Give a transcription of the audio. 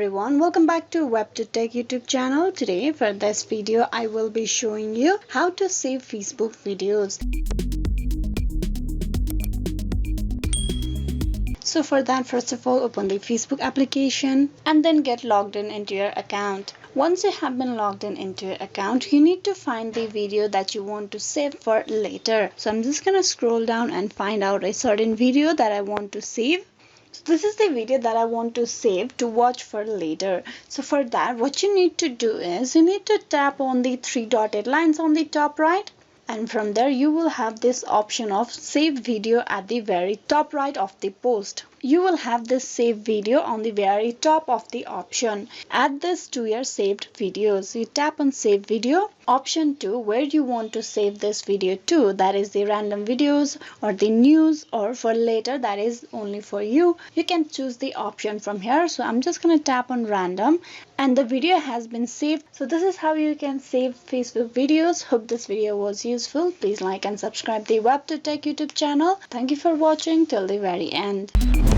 everyone, welcome back to WebToTech YouTube channel. Today for this video I will be showing you how to save Facebook videos. So for that, first of all, open the Facebook application and then get logged in into your account. Once you have been logged in into your account, you need to find the video that you want to save for later. So I'm just gonna scroll down and find out a certain video that I want to save. So this is the video that I want to save to watch for later. So for that, what you need to do is you need to tap on the three dotted lines on the top right. And from there you will have this option of save video at the very top right of the post. You will have this save video on the very top of the option. Add this to your saved videos. You tap on save video. Option 2, where you want to save this video to, that is the random videos or the news or for later, that is only for you. You can choose the option from here. So I'm just going to tap on random and the video has been saved. So this is how you can save Facebook videos. Hope this video was useful. Please like and subscribe the WebToTech YouTube channel. Thank you for watching till the very end.